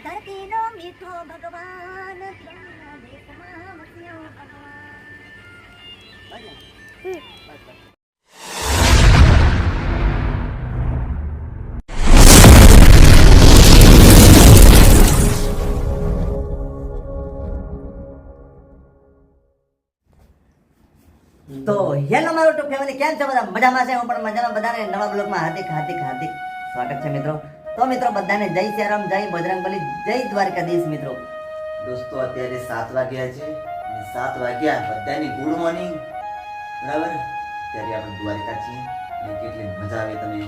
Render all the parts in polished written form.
ધરતીનો મીઠો ભગવાન ત્યાંના દેશમાં વસ્યો ભગવાન. તો હેલો મારો ટુ ફેમિલી, કેમ છો બધા? મજામાં છે? હું પણ મજામાં. બધાને નવા બ્લોગમાં હાર્દિક હાર્દિક હાર્દિક સ્વાગત છે મિત્રો. તો મિત્રો બધાને જય શ્રીરામ, જય બજરંગબલી, જય દ્વારકાધીશ મિત્રો. દોસ્તો અત્યારે 7 વાગ્યા છે અને 7 વાગ્યા બધાની ગુડ મોર્નિંગ. બરાબર, ત્યારે આપણે દ્વારકા છીએ અને કેટલી મજા આવે. તમે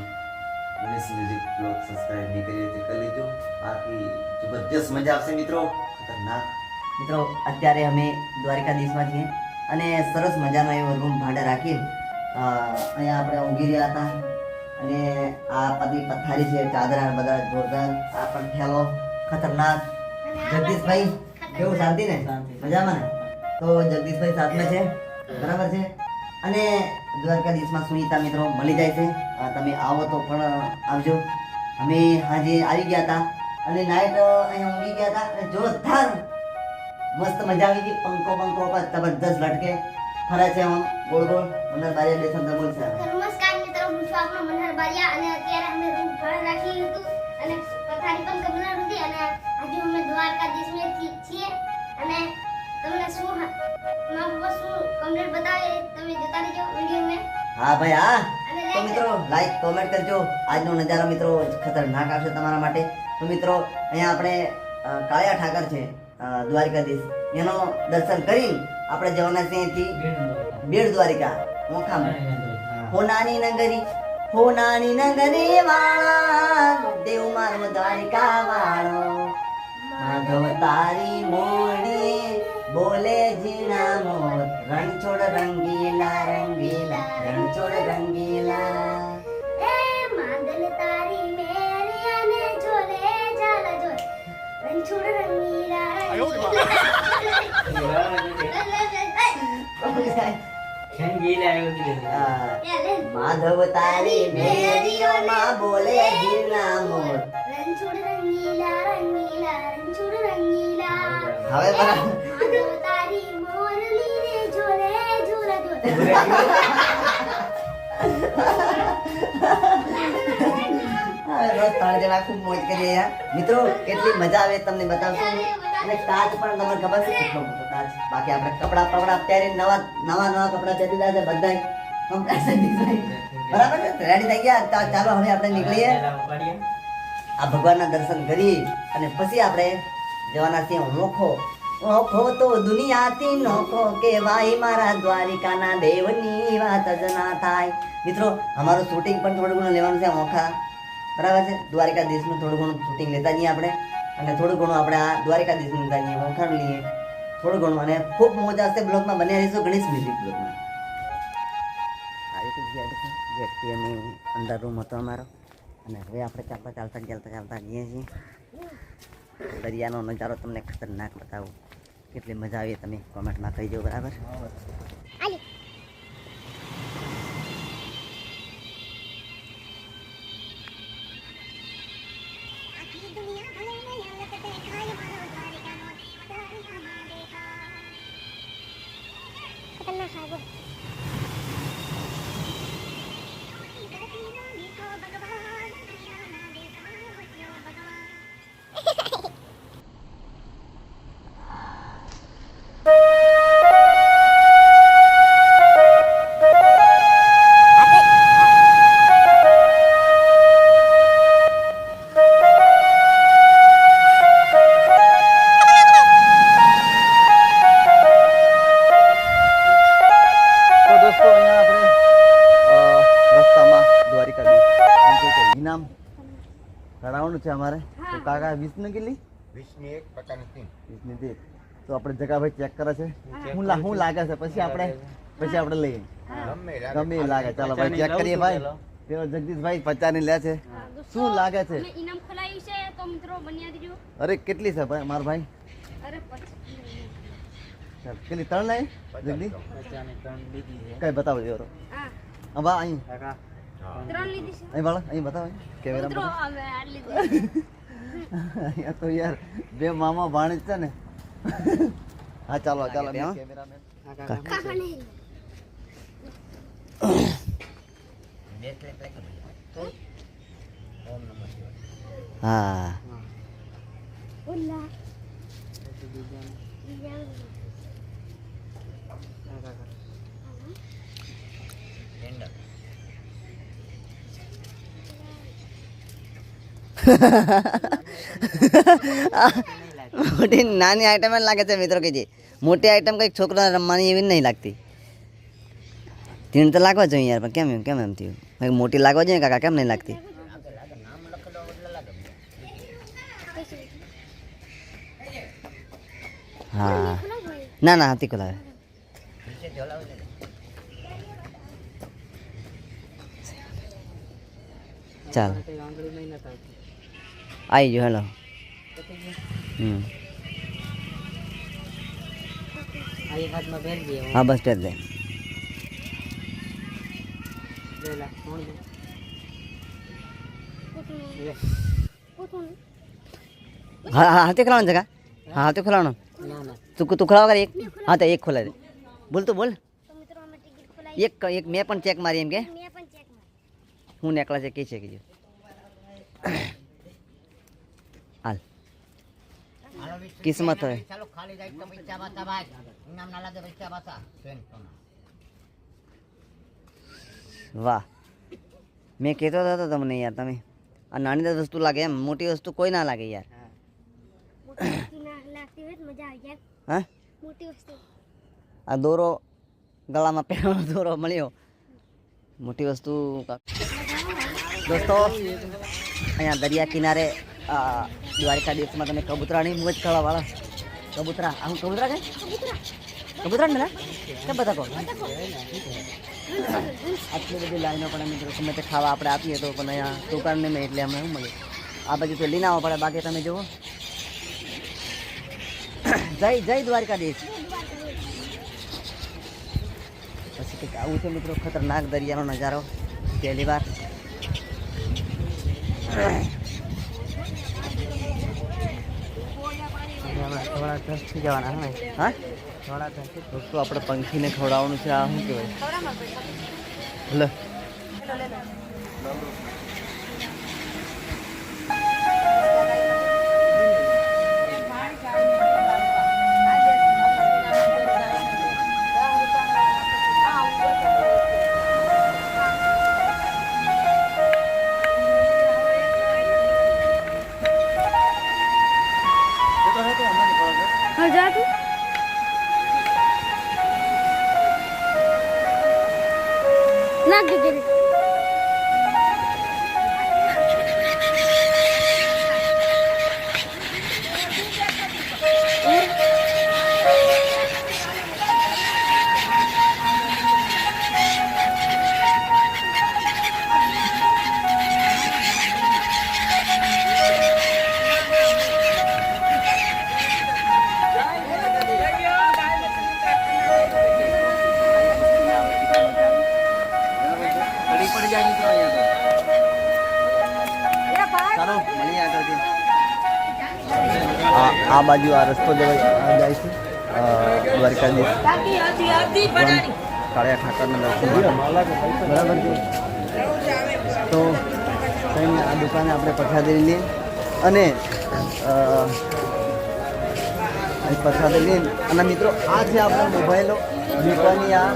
ગણેશ મ્યુઝિક બ્લોગ સબસ્ક્રાઇબ નહીં કરી તો કરી લેજો. બાકી જબરજસ્ત મજા આવશે મિત્રો, ખતરનાક. મિત્રો અત્યારે અમે દ્વારકાધીશમાં છીએ અને સરસ મજાનો એવો રૂમ ભાડે રાખી અહીંયા આપણે ઊંઘી રહ્યા હતા. અને આ બધી પથારી છે, ચાદરા બધા જોરદાર. આ પણ ઠેલો ખતરનાક. જગદીશભાઈ કેવું? શાંતિ ને? મજામાં ને? તો જગદીશભાઈ સાથમાં છે, બરાબર છે. અને દ્વારકાધીશમાં સુનીતા મિત્રો મળી જાય છે. તમે આવો તો પણ આવજો. અમે આજે આવી ગયા હતા અને નાઈટ અહીંયા ઊંઘી ગયા હતા અને જોરદાર મસ્ત મજા આવી ગઈ. પંખો પર જબરદસ્ત લટકે ફરે છે આમ ગોળ ગોળ. અંદર બારીયા બે શબ્દ બોલશે. નમસ્કાર મિત્રો, હું છું આપનો મનહર બારિયા અને અત્યારે અમે રૂમ ભાડે રાખ્યું હતું અને પથારી પણ કબૂલાર હતી અને આજે અમે દ્વારકાધીશમાં છીએ અને તમને શું કમ્પ્લીટ બતાવે તમે જોતા રહેજો વિડિયોમાં. હા ભાઈ હા. તો મિત્રો લાઈક કોમેન્ટ કરજો. આજનો નજારો મિત્રો ખતરનાક આવશે તમારા માટે. તો મિત્રો અહીંયા આપણે કાળિયા ઠાકર છે દ્વારકાધીશ, એનો દર્શન કરી આપણે જવાના છે અહીંથી બેડ દ્વારિકા મોખામાં. હોનાની નગરી વાળા દેવ મારો દ્વારિકા વાળો, માધવ તારી મોડી બોલે જીણા મોત, રણછોડ રંગીલા રંગીલા રણછોડ રંગીલા. એ માંદલ તારી મેરી અને જોલે જાલા જોલ રણછોડ રંગીલા માધવ તારી મેરીઓ માં બોલે જીણા મોત. રણછોડ રંગીલા રંગીલા રણછોડ રંગીલા. હવે બરાબર. માધવ તારી મોરલી રે જોલે ઝૂલા ઝૂલ. રોજ 3 જણા ખૂબ મોજ કરીએ યાર. મિત્રો કેટલી મજા આવે તમને બતાવશું. અને તાજ પણ તમને ખબર છે કેટલો મોટો તાજ. બાકી આપણે કપડા પહેરી નવા કપડા પહેરી દીધા છે બધાય. બરાબર છે, રેડી થઈ ગયા. ચાલો હવે આપણે નીકળીએ. આ ભગવાનના દર્શન કરી અને પછી આપણે જવાના છીએ નોખો. નોખો તો દુનિયાથી નોખો કહેવાય, મારા દ્વારિકાના દેવની વાત જ ના થાય. મિત્રો અમારું શૂટિંગ પણ થોડું ઘણું લેવાનું છે મોખા, બરાબર છે. દ્વારકાધીશનું થોડું ઘણું શૂટિંગ લેતા જઈએ આપણે અને થોડું ઘણું આપણે આ દ્વારકાધીશનું લેતા જઈએ, મોખાનું લઈએ થોડું ઘણું. અને ખૂબ મોજ આવશે. બ્લોગમાં બન્યા રહીશું ગણેશ મ્યુઝિક બ્લોગમાં. આવી તો ગેટથી અમે અંદર રૂમ હતો અમારો અને હવે આપણે ચાલતા જઈએ છીએ. દરિયાનો નજારો તમને ખતરનાક બતાવું. કેટલી મજા આવી તમે કોમેન્ટમાં કહીજો, બરાબર. છે અમારે તો કાકા 20 ને કેટલી 20 ની 1 તો આપણે જગા ભાઈ ચેક કરે છે હું લાગે છે પછી આપણે લઈએ ગમે લાગે. ચાલો ભાઈ ચેક કરીએ ભાઈ. પેલો જગદીશભાઈ 50 ની લે છે. શું લાગે છે? ઇનામ ખોલાયું છે તો મિત્રો બન્યા દીજો. અરે કેટલી છે ભાઈ માર ભાઈ? અરે ચાલ કેટલી 3 લાઈ જલ્દી કઈ બતાવો જરો હા અંબા અહીં 3 લીધી છે અહીં વાળા અહીં બતાવો કેમેરા મિત્રો માં અમે આ લીધી અહીંયા તો યાર બે મામા ભાણેજ છે ને હા ચાલો ચાલો કેમેરામેન કાકા નહીં હા ઓલા મોટી નાની આઈટમ જ લાગે છે મિત્રો કે જે મોટી આઈટમ કંઈક છોકરા રમવાની એવી નહીં લાગતી તીણ તો લાગવા જોઈએ યાર પણ કેમ એમ થયું કંઈક મોટી લાગવા જોઈએ કાકા કેમ નહીં લાગતી હા ના ના હાથી ખોલાવે ચાલ આવી ગયો હેલો હા બસ સ્ટેજ દે હા હા હાથે ખોલાવાનું છે કા હા હાથે ખોલાવાનું તું ખોલાવ કરે એક હા તો એક ખોલા દે બોલ તો બોલ તો મિત્રો અમે ટિકિટ ખોલાવી એક મેં પણ ચેક મારી એમ કે મેં પણ ચેક મારી હું નેકળા છે કે છે કીધું હાલ કિસ્મત હોય વાહ મેં કહેતો હતો તમને યાર તમે આ નાની જ વસ્તુ લાગે એમ મોટી વસ્તુ કોઈ ના લાગે યાર મોટી વસ્તુ ના લાગતી હોય તો મજા આવી જાય હા મોટી વસ્તુ આ દોરો ગળામાં પહેરવાનો દોરો મળ્યો મોટી વસ્તુ દોસ્તો અહીંયા દરિયા કિનારે દ્વારકા દેશમાં તમે કબૂતરાની મોજ કરવા વાળા કબૂતરા આ હું કબૂતરા કે કબૂતરા ને કે બધા કહો આટલી બધી લાઈનો પણ મિત્રો ગમે તે ખાવા આપણે આપીએ તો પણ અહીંયા દુકાન નહીં એટલે અમે શું મળે આ બાજુ તો લઈને આવવા પડે બાકી તમે જુઓ જય દ્વારકાધીશ પછી કંઈક આવું છે મિત્રો ખતરનાક દરિયાનો નજારો પહેલી વાર હા દોસ્તો આપણે પંખીને ખવડાવવાનું છે આ શું કહેવાય લે હા જા તું નાખ દે આ બાજુ આ રસ્તો જાય છે દ્વારકાધીશ કાળિયા ઠાકરના દર્શન બરાબર છે તો કંઈ આ દુકાને આપણે પ્રસાદી લઈએ અને પ્રસાદી લઈએ અને મિત્રો આ છે આપણા મોબાઈલો મૂકવાની આ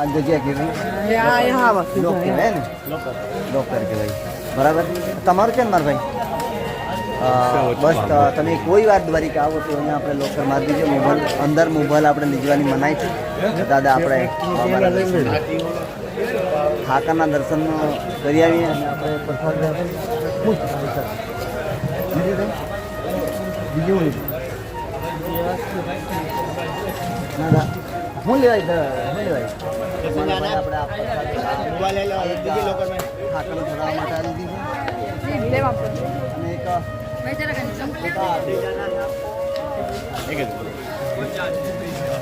જગ્યા કહેવાય લોક કહેવાય ને લોકર કહેવાય બરાબર તમારું છે ને મારા ભાઈ બસ તમે કોઈ વાર દ્વારિકા આવો તો અહીંયા આપણે લોકર મારી દીજો મોબાઈલ અંદર મોબાઈલ આપણે લીધવાની મનાઈ છે દાદા આપણે ઠાકરના દર્શન કરી આવીએ અને આપણે પ્રસાદ બીજું હું લેવાય આપણે ઠાકરને ચડાવવા માટે આવી દીધી અને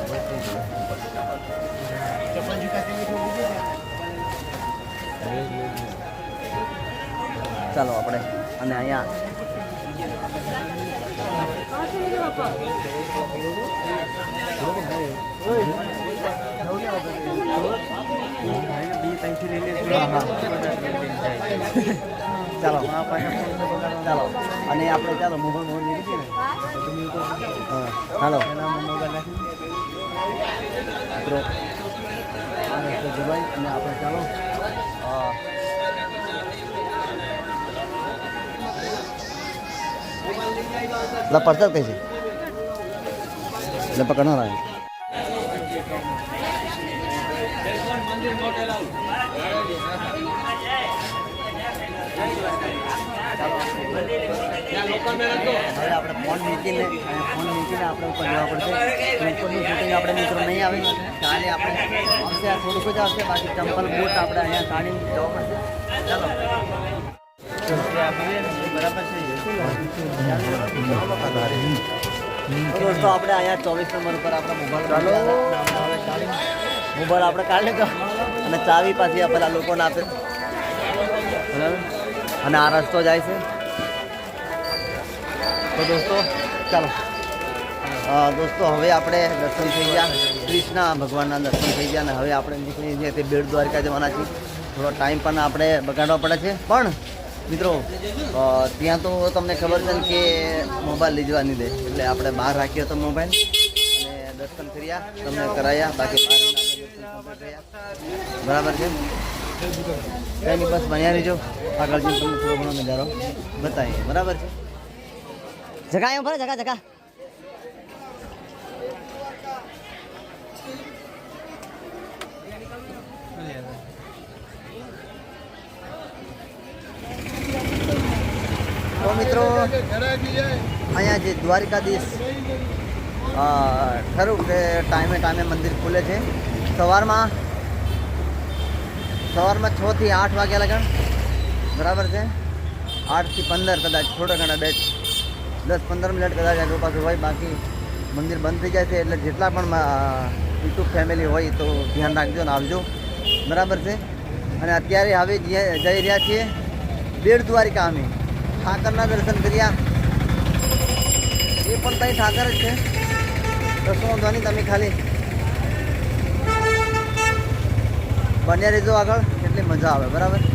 એક ચાલો આપણે અને અહીંયા ચાલો ચાલો અને આપણે ચાલો મોબાઈલ મોડ નીકળી ને હા હાલો મિત્રો દુબઈ અને આપણે ચાલો પડતર કઈ છે એટલે પકડના લાગે હવે આપણે ફોન મૂકીને આપણે ઉપર જવા પડશે ઉપરનું શૂટિંગ આપણે મિત્રો નહીં આવે કાલે આપણે આવશે આ થોડુંક જ આવશે બાકી ચંપલ બૂટ આપણે અહીંયા કાઢીને જવા પડશે ચાલો બરાબર છે દોસ્તો આપણે અહીંયા 24 નંબર ઉપર આપણા મોબાઈલ આપણે કાઢી લીધો અને ચાવી પાછી પેલા લોકોને આપે બરાબર અને આ રસ્તો જાય છે તો દોસ્તો ચાલો દોસ્તો હવે આપણે દર્શન થઈ ગયા કૃષ્ણ ભગવાનના દર્શન થઈ ગયા અને હવે આપણે નીકળી જઈએ તે બેટ દ્વારકા જવાના છીએ થોડો ટાઈમ પણ આપણે બગાડવા પડે છે પણ મિત્રો ત્યાં તો તમને ખબર છે ને કે મોબાઈલ લઈ જવા નહીં દે એટલે આપણે બહાર રાખ્યો હતો મોબાઈલ અને દર્શન કર્યા તમને કરાયા બાકી બરાબર છે કંઈ નહીં બસ બન્યા રહીજો આગળ જઈને તમને થોડો ઘણો નજારો બતાવીએ બરાબર છે જગા એમ ભરે જગા તો મિત્રો અહીંયા જે દ્વારકાધીશ ખરું કે ટાઈમે મંદિર ખુલે છે સવારમાં 6 થી 8 વાગ્યા લગન બરાબર છે 8 થી 15 કદાચ થોડા ઘણા 10-15 મિનિટ કદાચ આગળ પાછું હોય બાકી મંદિર બંધ થઈ જાય છે એટલે જેટલા પણ યુટ્યુબ ફેમિલી હોય તો ધ્યાન રાખજો ને આવજો બરાબર છે અને અત્યારે હવે જઈ રહ્યા છીએ બેટ દ્વારિકા અમે ઠાકરના દર્શન કર્યા એ પણ ત્યાં ઠાકર જ છે તો શું વાંધો નહીં તમે ખાલી બન્યા રહેજો આગળ એટલી મજા આવે બરાબર